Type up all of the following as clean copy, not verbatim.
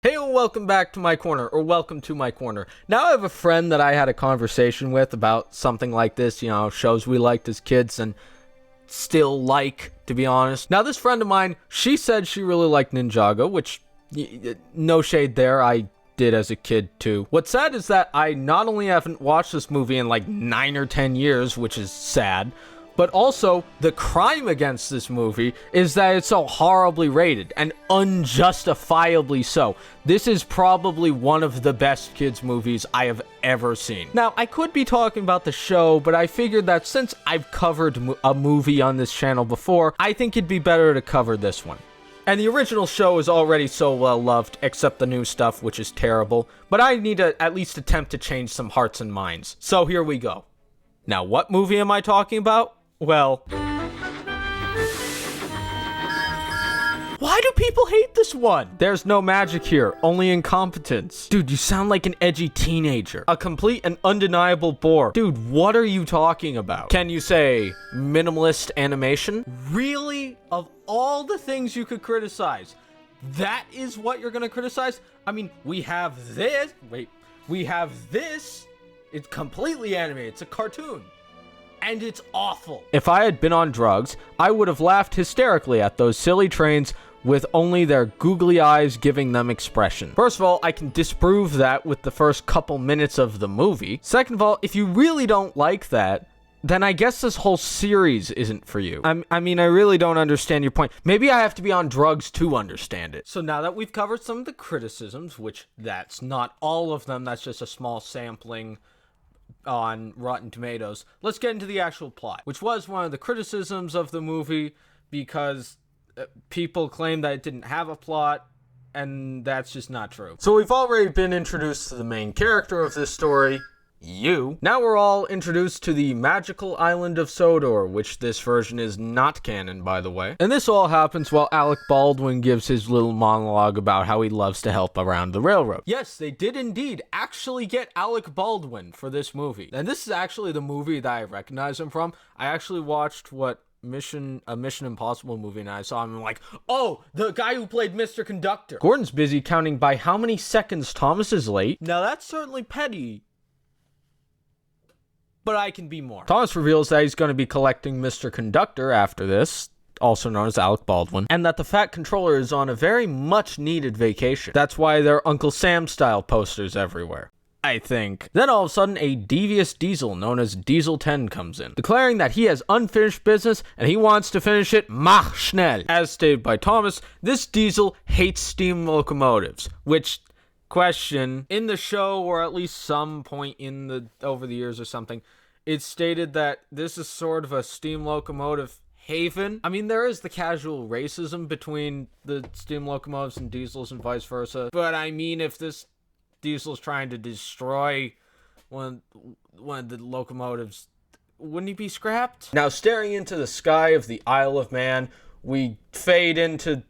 Hey, welcome back to my corner, or welcome to my corner. Now I have a friend that I had a conversation with about something like this, shows we liked as kids and still like, to be honest. Now this friend of mine, she said she really liked Ninjago, which, no shade there, I did as a kid too. What's sad is that I not only haven't watched this movie in like 9 or 10 years, which is sad, but also, the crime against this movie is that it's so horribly rated, and unjustifiably so. This is probably one of the best kids' movies I have ever seen. Now, I could be talking about the show, but I figured that since I've covered a movie on this channel before, I think it'd be better to cover this one. And the original show is already so well loved, except the new stuff, which is terrible. But I need to at least attempt to change some hearts and minds. So here we go. Now, what movie am I talking about? Well, why do people hate this one? There's no magic here, only incompetence. Dude, you sound like an edgy teenager. A complete and undeniable bore. Dude, what are you talking about? Can you say minimalist animation? Really? Of all the things you could criticize, that is what you're gonna criticize? I mean, we have this. Wait, we have this. It's completely animated. It's a cartoon. And it's awful. If I had been on drugs, I would have laughed hysterically at those silly trains with only their googly eyes giving them expression. First of all, I can disprove that with the first couple minutes of the movie. Second of all, if you really don't like that, then I guess this whole series isn't for you. I mean, I really don't understand your point. Maybe I have to be on drugs to understand it. So now that we've covered some of the criticisms, which that's not all of them, that's just a small sampling on Rotten Tomatoes, let's get into the actual plot, which was one of the criticisms of the movie because people claim that it didn't have a plot, and that's just not true. So we've already been introduced to the main character of this story, you. Now we're all introduced to the magical island of Sodor, which this version is not canon, by the way. And this all happens while Alec Baldwin gives his little monologue about how he loves to help around the railroad. Yes, they did indeed actually get Alec Baldwin for this movie. And this is actually the movie that I recognize him from. I actually watched a Mission Impossible movie, and I saw him and I'm like, oh, the guy who played Mr. Conductor. Gordon's busy counting by how many seconds Thomas is late. Now that's certainly petty, but I can be more. Thomas reveals that he's going to be collecting Mr. Conductor after this, also known as Alec Baldwin, and that the Fat Controller is on a very much needed vacation. That's why there are Uncle Sam style posters everywhere, I think. Then all of a sudden, a devious diesel known as Diesel 10 comes in, declaring that he has unfinished business and he wants to finish it mach schnell. As stated by Thomas, this diesel hates steam locomotives, which, question, in the show, or at least some point over the years or something, it's stated that this is sort of a steam locomotive haven. I mean, there is the casual racism between the steam locomotives and diesels and vice versa, but I mean, if this diesel's trying to destroy one of the locomotives, wouldn't he be scrapped? Now, staring into the sky of the Isle of Man, we fade into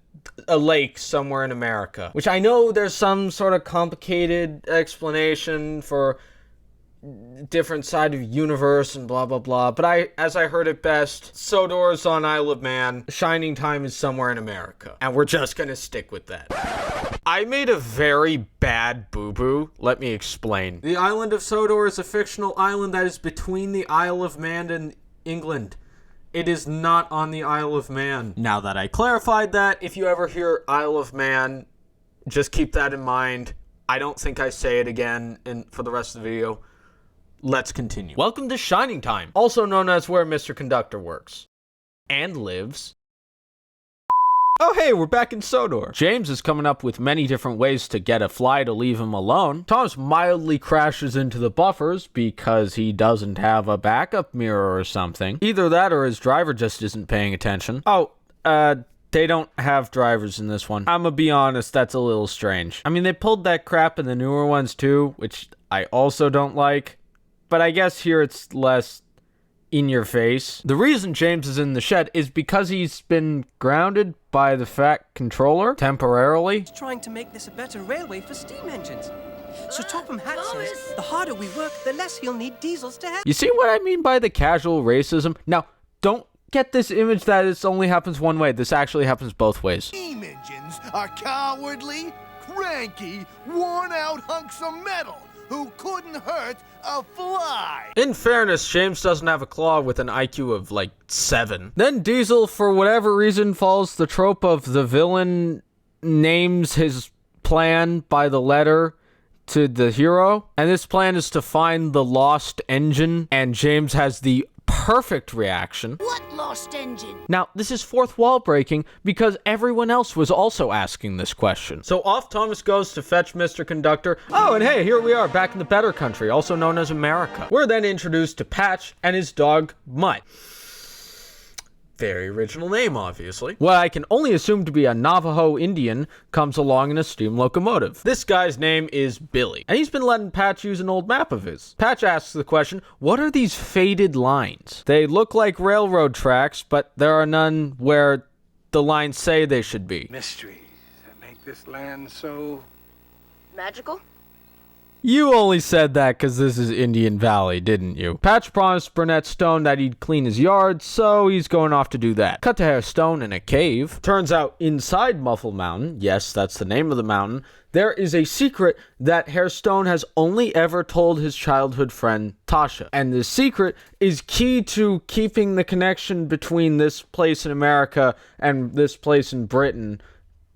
a lake somewhere in America, which I know there's some sort of complicated explanation for different side of universe and blah blah blah, but as I heard it best, Sodor's on Isle of Man, Shining Time is somewhere in America, and we're just gonna stick with that. I made a very bad boo-boo. Let me explain. The island of Sodor is a fictional island that is between the Isle of Man and England. It is not on the Isle of Man. Now that I clarified that, if you ever hear Isle of Man, just keep that in mind. I don't think I say it again for the rest of the video. Let's continue. Welcome to Shining Time, also known as where Mr. Conductor works and lives. Oh hey, we're back in Sodor. James is coming up with many different ways to get a fly to leave him alone. Thomas mildly crashes into the buffers because he doesn't have a backup mirror or something. Either that or his driver just isn't paying attention. They don't have drivers in this one. I'm gonna be honest, that's a little strange. I mean, they pulled that crap in the newer ones too, which I also don't like. But I guess here it's less in your face. The reason James is in the shed is because he's been grounded by the Fat Controller temporarily. He's trying to make this a better railway for steam engines. So Topham Hatt says the harder we work, the less he'll need diesels to help. You see what I mean by the casual racism? Now, don't get this image that it only happens one way. This actually happens both ways. Steam engines are cowardly, cranky, worn-out hunks of metal who couldn't hurt a fly. In fairness, James doesn't have a claw with an IQ of like 7. Then Diesel, for whatever reason, follows the trope of the villain names his plan by the letter to the hero, and this plan is to find the lost engine, and James has the perfect reaction. What lost engine? Now, this is fourth wall breaking because everyone else was also asking this question. So off Thomas goes to fetch Mr. Conductor. Oh, and hey, here we are back in the better country, also known as America. We're then introduced to Patch and his dog, Mutt. Very original name, obviously. What I can only assume to be a Navajo Indian comes along in a steam locomotive. This guy's name is Billy, and he's been letting Patch use an old map of his. Patch asks the question, what are these faded lines? They look like railroad tracks, but there are none where the lines say they should be. Mysteries that make this land so... Magical? You only said that because this is Indian Valley, didn't you? Patch promised Burnett Stone that he'd clean his yard, so he's going off to do that. Cut to Hair Stone in a cave. Turns out inside Muffle Mountain, yes, that's the name of the mountain, there is a secret that Hair Stone has only ever told his childhood friend, Tasha. And this secret is key to keeping the connection between this place in America and this place in Britain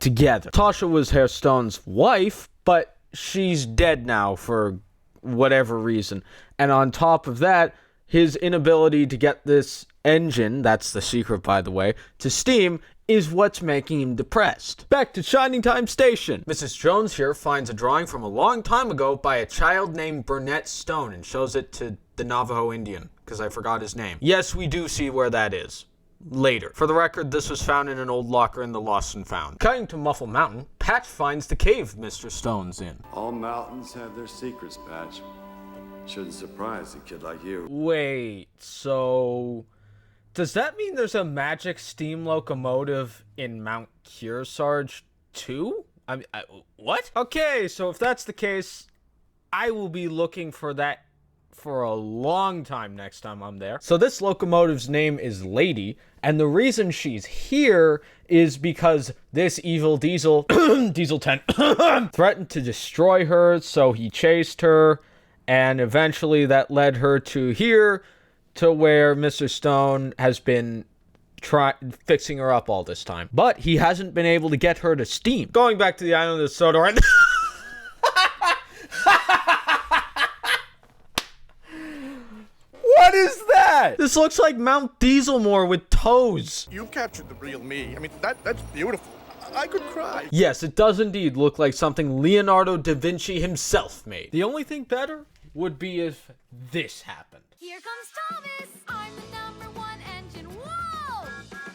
together. Tasha was Hair Stone's wife, but she's dead now for whatever reason. And on top of that, his inability to get this engine, that's the secret by the way, to steam is what's making him depressed. Back to Shining Time Station. Mrs. Jones here finds a drawing from a long time ago by a child named Burnett Stone and shows it to the Navajo Indian, because I forgot his name. Yes, we do see where that is. Later. For the record, this was found in an old locker in the Lost and Found. Cutting to Muffle Mountain, Patch finds the cave Mr. Stone's in. All mountains have their secrets, Patch. Shouldn't surprise a kid like you. Wait, so... does that mean there's a magic steam locomotive in Mount Kearsarge too? What? Okay, so if that's the case, I will be looking for that for a long time next time I'm there. So this locomotive's name is Lady, and the reason she's here is because this evil Diesel, Diesel 10, threatened to destroy her, so he chased her, and eventually that led her to here, to where Mr. Stone has been fixing her up all this time. But he hasn't been able to get her to steam. Going back to the island of Sodor and... What is that? This looks like Mount Dieselmore with toes. You've captured the real me. I mean, that's beautiful. I could cry. Yes, it does indeed look like something Leonardo da Vinci himself made. The only thing better would be if this happened. Here comes Thomas! I'm the #1 engine. Whoa!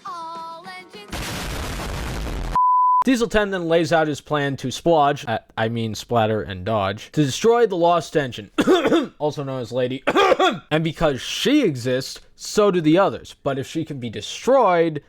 All engines. Diesel 10 then lays out his plan to splodge, splatter and dodge, to destroy the lost engine, also known as Lady. And because she exists, so do the others. But if she can be destroyed,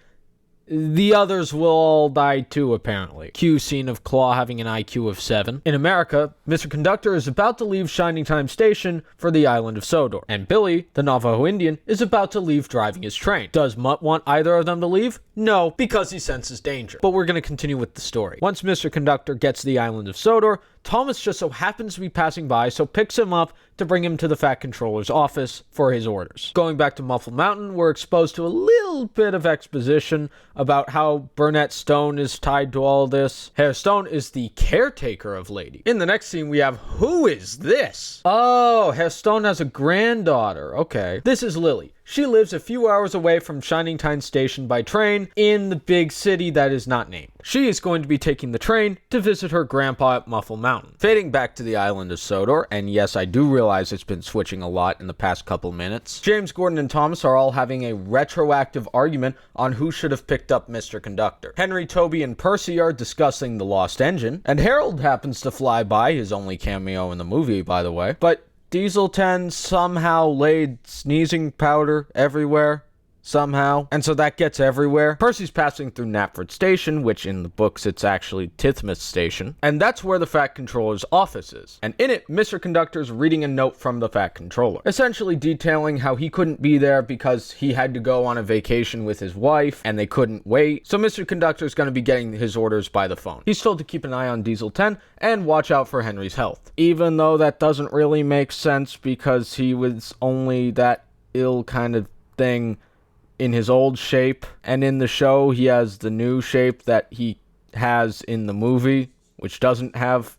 the others will all die too, apparently. Cue scene of Claw having an IQ of 7. In America, Mr. Conductor is about to leave Shining Time Station for the island of Sodor. And Billy, the Navajo Indian, is about to leave driving his train. Does Mutt want either of them to leave? No, because he senses danger. But we're going to continue with the story. Once Mr. Conductor gets to the island of Sodor, Thomas just so happens to be passing by, so picks him up to bring him to the Fat Controller's office for his orders. Going back to Muffle Mountain, we're exposed to a little bit of exposition about how Burnett Stone is tied to all this. Hair Stone is the caretaker of Lady. In the next scene, we have, who is this? Oh, Hair Stone has a granddaughter. Okay. This is Lily. She lives a few hours away from Shining Time Station by train in the big city that is not named. She is going to be taking the train to visit her grandpa at Muffle Mountain. Fading back to the island of Sodor, and yes, I do realize it's been switching a lot in the past couple minutes. James, Gordon, and Thomas are all having a retroactive argument on who should have picked up Mr. Conductor. Henry, Toby, and Percy are discussing the lost engine, and Harold happens to fly by, his only cameo in the movie, by the way. But Diesel 10 somehow laid sneezing powder everywhere, somehow, and so that gets everywhere. Percy's passing through Knapford Station, which in the books it's actually Tithmouth Station, and that's where the Fat Controller's office is. And in it, Mr. Conductor's reading a note from the Fat Controller, essentially detailing how he couldn't be there because he had to go on a vacation with his wife, and they couldn't wait, so Mr. Conductor's going to be getting his orders by the phone. He's told to keep an eye on Diesel 10 and watch out for Henry's health, even though that doesn't really make sense because he was only that ill kind of thing in his old shape, and in the show he has the new shape that he has in the movie, which doesn't have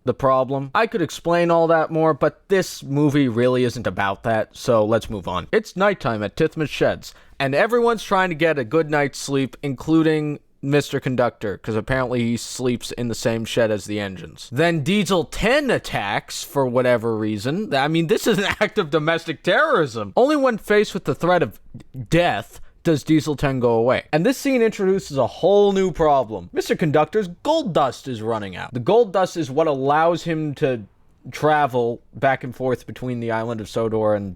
the problem. I could explain all that more, but this movie really isn't about that, so let's move on. It's nighttime at Tithmouth Sheds, and everyone's trying to get a good night's sleep, including Mr. Conductor, because apparently he sleeps in the same shed as the engines. Then Diesel 10 attacks for whatever reason. I mean, this is an act of domestic terrorism. Only when faced with the threat of death does Diesel 10 go away. And this scene introduces a whole new problem. Mr. Conductor's gold dust is running out. The gold dust is what allows him to travel back and forth between the island of Sodor and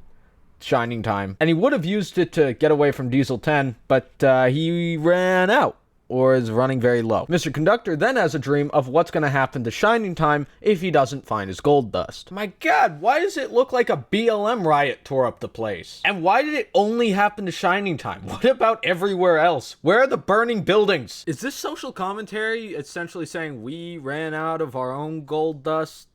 Shining Time. And he would have used it to get away from Diesel 10, but he ran out, or is running very low. Mr. Conductor then has a dream of what's going to happen to Shining Time if he doesn't find his gold dust. My god, why does it look like a BLM riot tore up the place? And why did it only happen to Shining Time? What about everywhere else? Where are the burning buildings? Is this social commentary essentially saying we ran out of our own gold dust?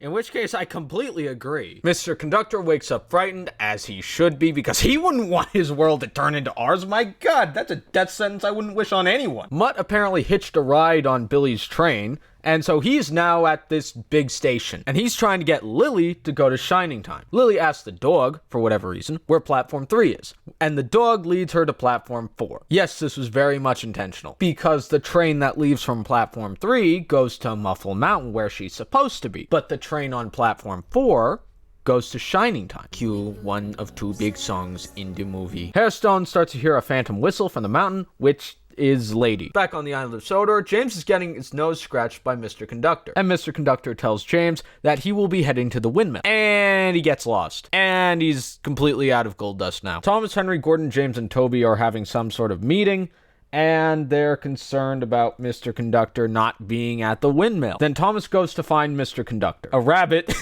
In which case, I completely agree. Mr. Conductor wakes up frightened, as he should be, because he wouldn't want his world to turn into ours. My god, that's a death sentence I wouldn't wish on anyone. Mutt apparently hitched a ride on Billy's train, and so he's now at this big station, and he's trying to get Lily to go to Shining Time. Lily asks the dog, for whatever reason, where Platform 3 is, and the dog leads her to Platform 4. Yes, this was very much intentional, because the train that leaves from Platform 3 goes to Muffle Mountain, where she's supposed to be, but the train on Platform 4 goes to Shining Time. Cue one of two big songs in the movie. Hairstone starts to hear a phantom whistle from the mountain, which is Lady. Back on the island of Sodor, James is getting his nose scratched by Mr. Conductor. And Mr. Conductor tells James that he will be heading to the windmill. And he gets lost. And he's completely out of gold dust now. Thomas, Henry, Gordon, James, and Toby are having some sort of meeting, and they're concerned about Mr. Conductor not being at the windmill. Then Thomas goes to find Mr. Conductor. A rabbit...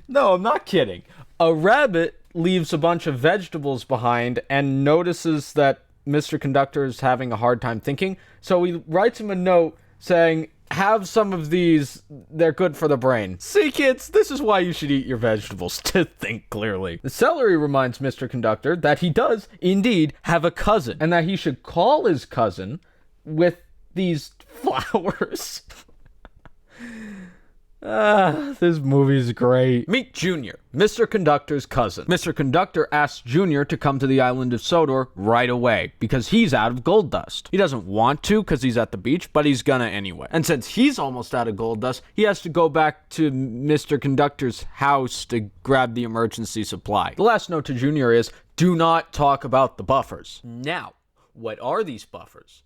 No, I'm not kidding. A rabbit leaves a bunch of vegetables behind and notices that Mr. Conductor is having a hard time thinking, so he writes him a note saying, have some of these, they're good for the brain. See, kids, this is why you should eat your vegetables, to think clearly. The celery reminds Mr. Conductor that he does, indeed, have a cousin, and that he should call his cousin with these flowers. This movie's great. Meet Junior, Mr. Conductor's cousin. Mr. Conductor asks Junior to come to the island of Sodor right away, because he's out of gold dust. He doesn't want to because he's at the beach, but he's gonna anyway. And since he's almost out of gold dust, he has to go back to Mr. Conductor's house to grab the emergency supply. The last note to Junior is, do not talk about the buffers. Now, what are these buffers?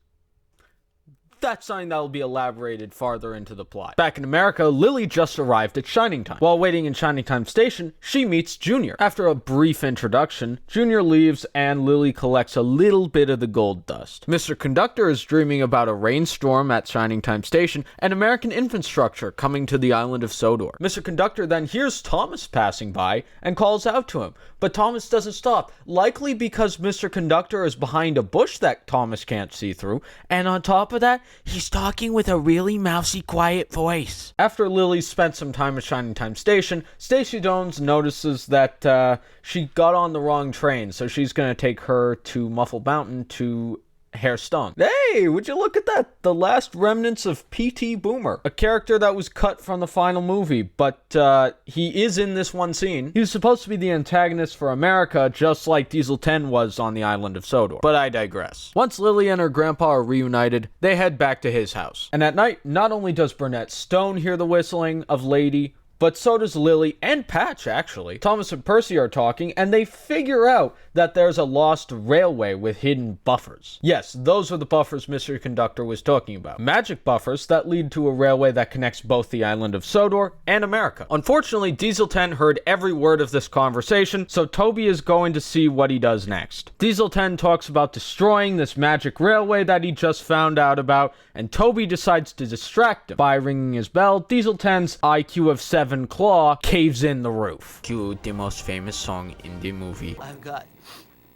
That's something that will be elaborated farther into the plot. Back in America, Lily just arrived at Shining Time. While waiting in Shining Time Station, she meets Junior. After a brief introduction, Junior leaves and Lily collects a little bit of the gold dust. Mr. Conductor is dreaming about a rainstorm at Shining Time Station and American infrastructure coming to the island of Sodor. Mr. Conductor then hears Thomas passing by and calls out to him, but Thomas doesn't stop, likely because Mr. Conductor is behind a bush that Thomas can't see through, and on top of that, he's talking with a really mousy, quiet voice. After Lily spent some time at Shining Time Station, Stacey Jones notices that she got on the wrong train, so she's going to take her to Muffle Mountain to Hairstone. Hey, would you look at that? The last remnants of P.T. Boomer, a character that was cut from the final movie, but he is in this one scene. He was supposed to be the antagonist for America, just like Diesel 10 was on the island of Sodor. But I digress. Once Lily and her grandpa are reunited, they head back to his house. And at night, not only does Burnett Stone hear the whistling of Lady, But so does Lily and Patch, actually. Thomas and Percy are talking, and they figure out that there's a lost railway with hidden buffers. Yes, those are the buffers Mr. Conductor was talking about. Magic buffers that lead to a railway that connects both the island of Sodor and America. Unfortunately, Diesel 10 heard every word of this conversation, so Toby is going to see what he does next. Diesel 10 talks about destroying this magic railway that he just found out about, and Toby decides to distract him. By ringing his bell, Diesel 10's IQ of 7 claw caves in the roof. Cue the most famous song in the movie. I've got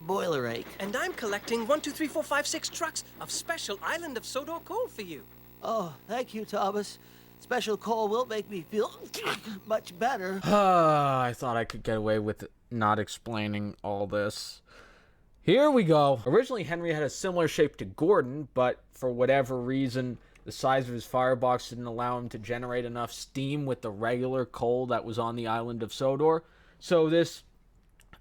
boiler ache. And I'm collecting 1, 2, 3, 4, 5, 6 trucks of special Island of Sodor coal for you. Oh, thank you, Thomas. Special coal will make me feel much better. I thought I could get away with not explaining all this. Here we go. Originally, Henry had a similar shape to Gordon, but for whatever reason, the size of his firebox didn't allow him to generate enough steam with the regular coal that was on the island of Sodor. So this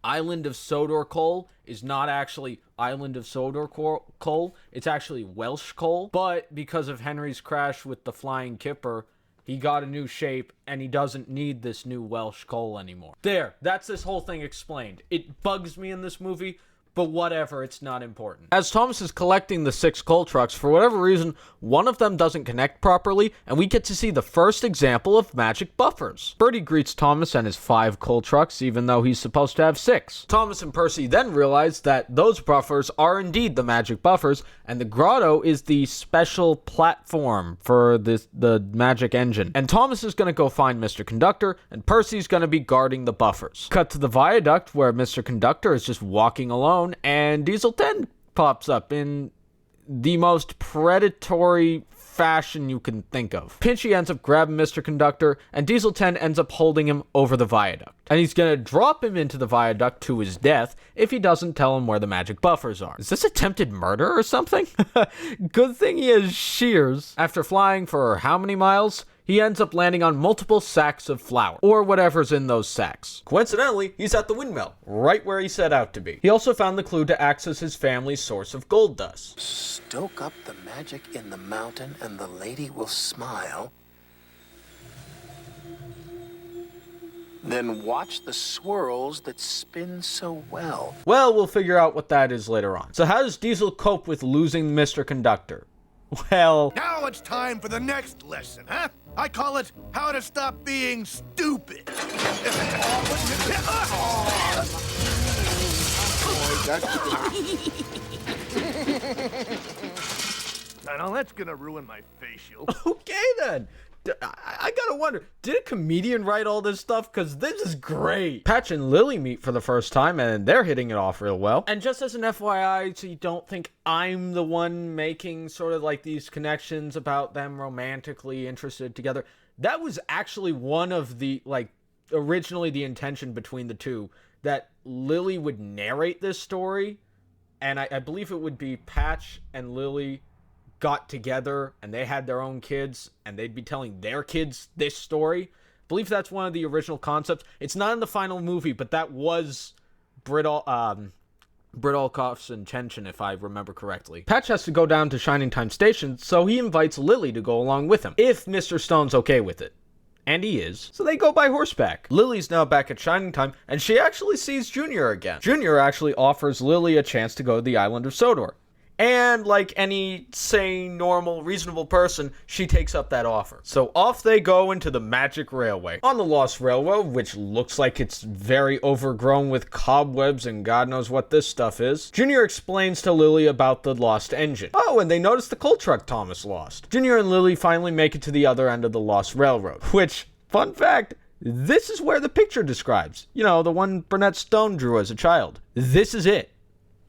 Island of Sodor coal is not actually Island of Sodor coal. It's actually Welsh coal. But because of Henry's crash with the Flying Kipper, he got a new shape, and he doesn't need this new Welsh coal anymore. There, that's this whole thing explained. It bugs me in this movie, but whatever, it's not important. As Thomas is collecting the 6 coal trucks, for whatever reason, one of them doesn't connect properly, and we get to see the first example of magic buffers. Bertie greets Thomas and his 5 coal trucks, even though he's supposed to have 6. Thomas and Percy then realize that those buffers are indeed the magic buffers, and the grotto is the special platform for the magic engine. And Thomas is going to go find Mr. Conductor, and Percy's going to be guarding the buffers. Cut to the viaduct, where Mr. Conductor is just walking alone, and Diesel 10 pops up in the most predatory fashion you can think of. Pinchy ends up grabbing Mr. Conductor, and Diesel 10 ends up holding him over the viaduct. And he's gonna drop him into the viaduct to his death if he doesn't tell him where the magic buffers are. Is this attempted murder or something? Good thing he has shears. After flying for how many miles? He ends up landing on multiple sacks of flour, or whatever's in those sacks. Coincidentally, he's at the windmill, right where he set out to be. He also found the clue to access his family's source of gold dust. Stoke up the magic in the mountain and the lady will smile. Then watch the swirls that spin so well. Well, we'll figure out what that is later on. So how does Diesel cope with losing Mr. Conductor? Well... Now it's time for the next lesson, huh? I call it How to Stop Being Stupid. I know that's gonna ruin my facial. Okay then. I gotta wonder, did a comedian write all this stuff? Because this is great. Patch and Lily meet for the first time, and they're hitting it off real well. And just as an FYI, so you don't think I'm the one making sort of like these connections about them romantically interested together, that was actually one of the, like, originally the intention between the two, that Lily would narrate this story, and I believe it would be Patch and Lily got together and they had their own kids and they'd be telling their kids this story. I believe that's one of the original concepts. It's not in the final movie, but that was Britt Olkoff's intention, if I remember correctly. Patch has to go down to Shining Time Station, so he invites Lily to go along with him, if Mr. Stone's okay with it. And he is. So they go by horseback. Lily's now back at Shining Time, and she actually sees Junior again. Junior actually offers Lily a chance to go to the island of Sodor. And like any sane, normal, reasonable person, she takes up that offer. So off they go into the magic railway. On the Lost Railroad, which looks like it's very overgrown with cobwebs and God knows what this stuff is, Junior explains to Lily about the lost engine. Oh, and they notice the coal truck Thomas lost. Junior and Lily finally make it to the other end of the Lost Railroad, which, fun fact, this is where the picture describes. You know, the one Burnett Stone drew as a child. This is it.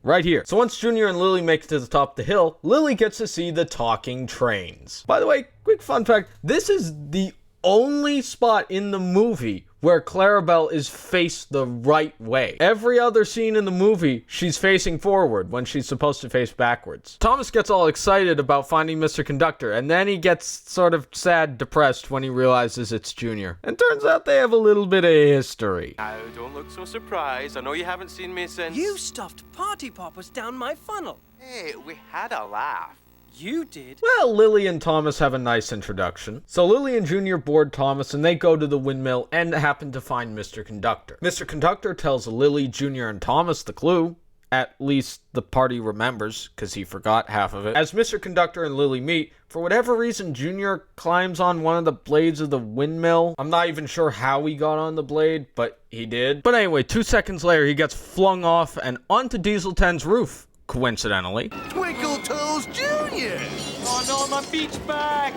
Right here. So once Junior and Lily make it to the top of the hill, Lily gets to see the talking trains. By the way, quick fun fact, this is the only spot in the movie where Clarabelle is faced the right way. Every other scene in the movie, she's facing forward when she's supposed to face backwards. Thomas gets all excited about finding Mr. Conductor, and then he gets sort of sad, depressed when he realizes it's Junior. And turns out they have a little bit of history. Now, don't look so surprised. I know you haven't seen me since... You stuffed party poppers down my funnel. Hey, we had a laugh. You did? Well, Lily and Thomas have a nice introduction. So Lily and Junior board Thomas and they go to the windmill and happen to find Mr. Conductor. Mr. Conductor tells Lily, Junior, and Thomas the clue. At least the party remembers, because he forgot half of it. As Mr. Conductor and Lily meet, for whatever reason, Junior climbs on one of the blades of the windmill. I'm not even sure how he got on the blade, but he did. But anyway, 2 seconds later, he gets flung off and onto Diesel 10's roof, coincidentally. Twinkle Toes Jr. Oh no, my beach back!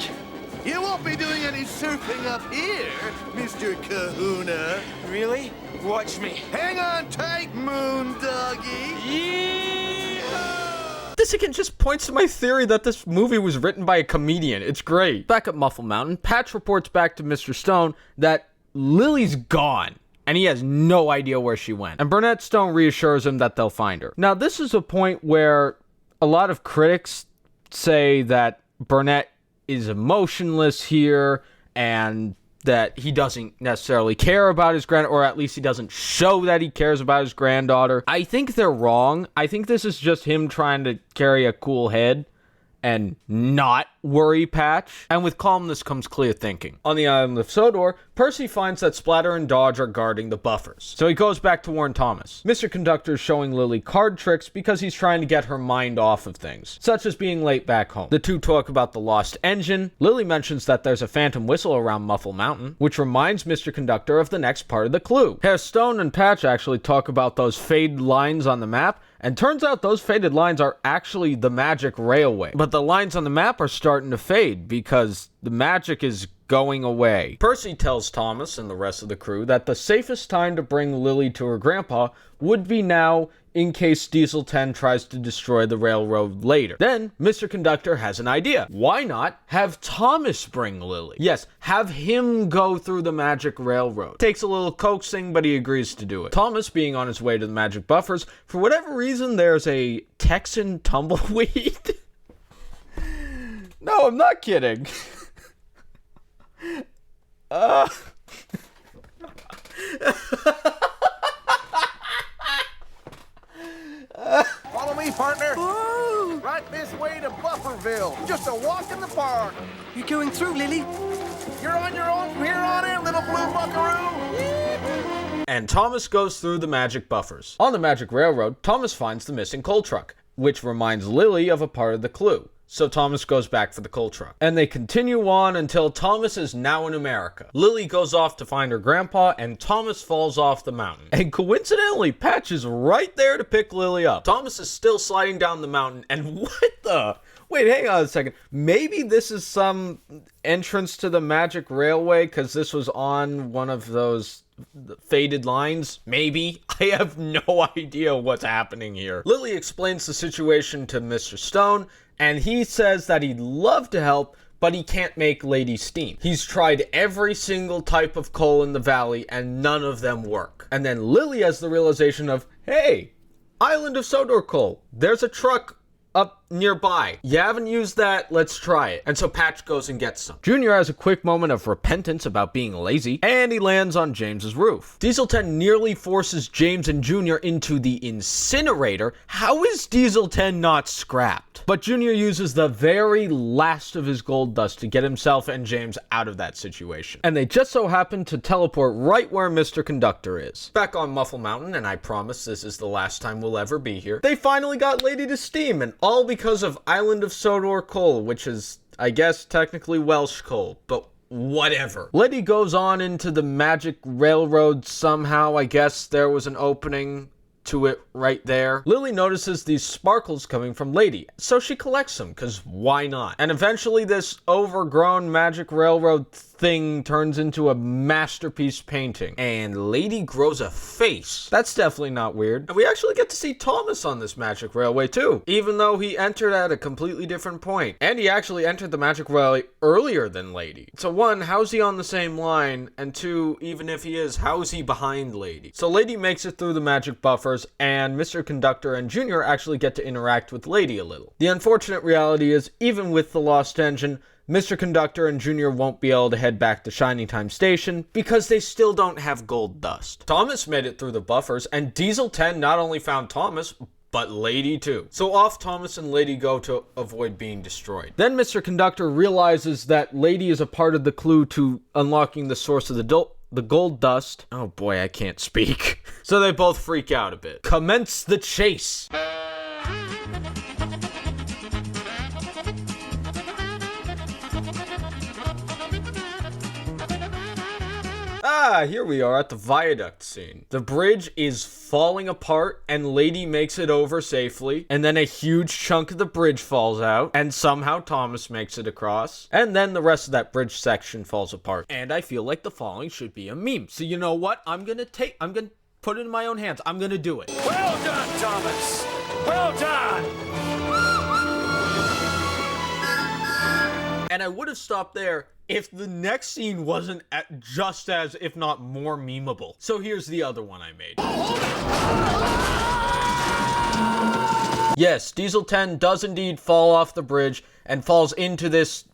You won't be doing any surfing up here, Mr. Kahuna. Really? Watch me. Hang on tight, Moon Doggy. Yeah! This again just points to my theory that this movie was written by a comedian. It's great. Back at Muffle Mountain, Patch reports back to Mr. Stone that Lily's gone, and he has no idea where she went. And Burnett Stone reassures him that they'll find her. Now, this is a point where a lot of critics say that Burnett is emotionless here, and that he doesn't necessarily care about his or at least he doesn't show that he cares about his granddaughter. I think they're wrong. I think this is just him trying to carry a cool head and not worry Patch. And with calmness comes clear thinking. On the island of Sodor, Percy finds that Splatter and Dodge are guarding the buffers. So he goes back to warn Thomas. Mr. Conductor is showing Lily card tricks because he's trying to get her mind off of things, such as being late back home. The two talk about the lost engine. Lily mentions that there's a phantom whistle around Muffle Mountain, which reminds Mr. Conductor of the next part of the clue. Herr Stone and Patch actually talk about those faded lines on the map, and turns out those faded lines are actually the magic railway. But the lines on the map are starting to fade because the magic is going away. Percy tells Thomas and the rest of the crew that the safest time to bring Lily to her grandpa would be now, in case Diesel 10 tries to destroy the railroad later. Then, Mr. Conductor has an idea. Why not have Thomas bring Lily? Yes, have him go through the magic railroad. Takes a little coaxing, but he agrees to do it. Thomas, being on his way to the magic buffers, for whatever reason, there's a Texan tumbleweed. No, I'm not kidding. Follow me, partner. Right this way to Bufferville. Just a walk in the park. You're going through, Lily? You're on your own from here on in, little blue buckaroo. And Thomas goes through the magic buffers. On the magic railroad, Thomas finds the missing coal truck, which reminds Lily of a part of the clue. So Thomas goes back for the coal truck. And they continue on until Thomas is now in America. Lily goes off to find her grandpa, and Thomas falls off the mountain. And coincidentally, Patch is right there to pick Lily up. Thomas is still sliding down the mountain, and what the... Wait, hang on a second. Maybe this is some entrance to the magic railway, because this was on one of those faded lines? Maybe. I have no idea what's happening here. Lily explains the situation to Mr. Stone, and he says that he'd love to help, but he can't make Lady Steam. He's tried every single type of coal in the valley, and none of them work. And then Lily has the realization of, hey, Island of Sodor coal. There's a truck up nearby. You haven't used that, let's try it. And so Patch goes and gets some. Junior has a quick moment of repentance about being lazy, and he lands on James's roof. Diesel 10 nearly forces James and Junior into the incinerator. How is Diesel 10 not scrapped? But Junior uses the very last of his gold dust to get himself and James out of that situation. And they just so happen to teleport right where Mr. Conductor is. Back on Muffle Mountain, and I promise this is the last time we'll ever be here, they finally got Lady to Steam, and all because of Island of Sodor coal, which is, I guess, technically Welsh coal, but whatever. Lady goes on into the magic railroad somehow. I guess there was an opening to it right there. Lily notices these sparkles coming from Lady, so she collects them, because why not? And eventually this overgrown magic railroad thing turns into a masterpiece painting, and Lady grows a face. That's definitely not weird. And we actually get to see Thomas on this magic railway too, even though he entered at a completely different point. And he actually entered the magic railway earlier than Lady. So one, how's he on the same line? And two, even if he is, how is he behind Lady? So Lady makes it through the magic buffers, and Mr. Conductor and Junior actually get to interact with Lady a little. The unfortunate reality is, even with the lost engine, Mr. Conductor and Junior won't be able to head back to Shining Time Station because they still don't have gold dust. Thomas made it through the buffers, and Diesel 10 not only found Thomas, but Lady too. So off Thomas and Lady go to avoid being destroyed. Then Mr. Conductor realizes that Lady is a part of the clue to unlocking the source of the gold dust. Oh boy, I can't speak. So they both freak out a bit. Commence the chase. Here we are at the viaduct scene. The bridge is falling apart and Lady makes it over safely, and then a huge chunk of the bridge falls out, and somehow Thomas makes it across, and then the rest of that bridge section falls apart. And I feel like the following should be a meme. So you know what? I'm gonna put it in my own hands. I'm gonna do it. Well done, Thomas. Well done. And I would have stopped there if the next scene wasn't just as, if not more, memeable. So here's the other one I made. Yes, Diesel 10 does indeed fall off the bridge and falls into this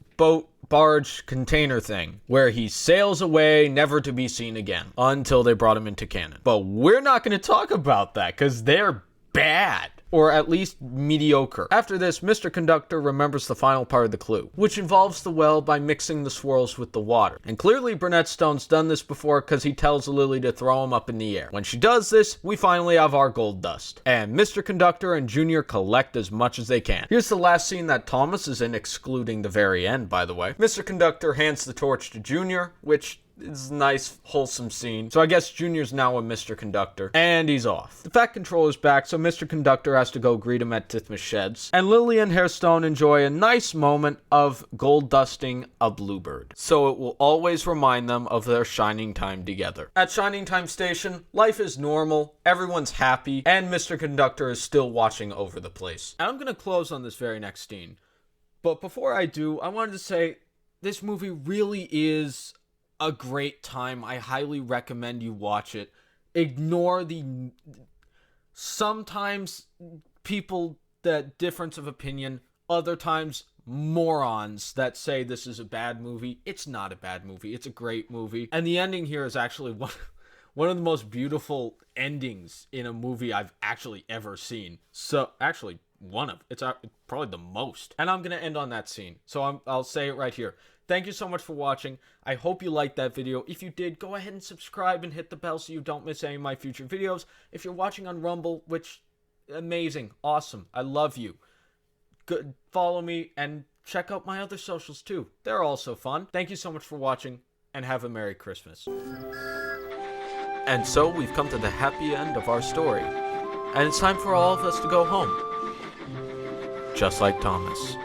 barge container thing, where he sails away, never to be seen again, until they brought him into canon. But we're not going to talk about that, because they're bad. Or at least mediocre. After this, Mr. Conductor remembers the final part of the clue, which involves the well by mixing the swirls with the water. And clearly Burnett Stone's done this before because he tells Lily to throw him up in the air. When she does this, we finally have our gold dust. And Mr. Conductor and Junior collect as much as they can. Here's the last scene that Thomas is in, excluding the very end, by the way. Mr. Conductor hands the torch to Junior, which is a nice, wholesome scene. So I guess Junior's now a Mr. Conductor. And he's off. The Fat Controller's back, so Mr. Conductor has to go greet him at Tithmas Sheds. And Lily and Hairstone enjoy a nice moment of gold dusting a bluebird. So it will always remind them of their Shining Time together. At Shining Time Station, life is normal, everyone's happy, and Mr. Conductor is still watching over the place. And I'm gonna close on this very next scene. But before I do, I wanted to say, this movie really is a great time. I highly recommend you watch it. Ignore the sometimes people that difference of opinion, other times morons that say this is a bad movie. It's not a bad movie. It's a great movie. And the ending here is actually one of the most beautiful endings in a movie I've actually ever seen. So actually it's probably the most. And I'm going to end on that scene. So I'll say it right here. Thank you so much for watching. I hope you liked that video. If you did, go ahead and subscribe and hit the bell so you don't miss any of my future videos. If you're watching on Rumble, which, amazing, awesome, I love you. Good, follow me and check out my other socials too. They're also fun. Thank you so much for watching and have a Merry Christmas. And so we've come to the happy end of our story. And it's time for all of us to go home. Just like Thomas.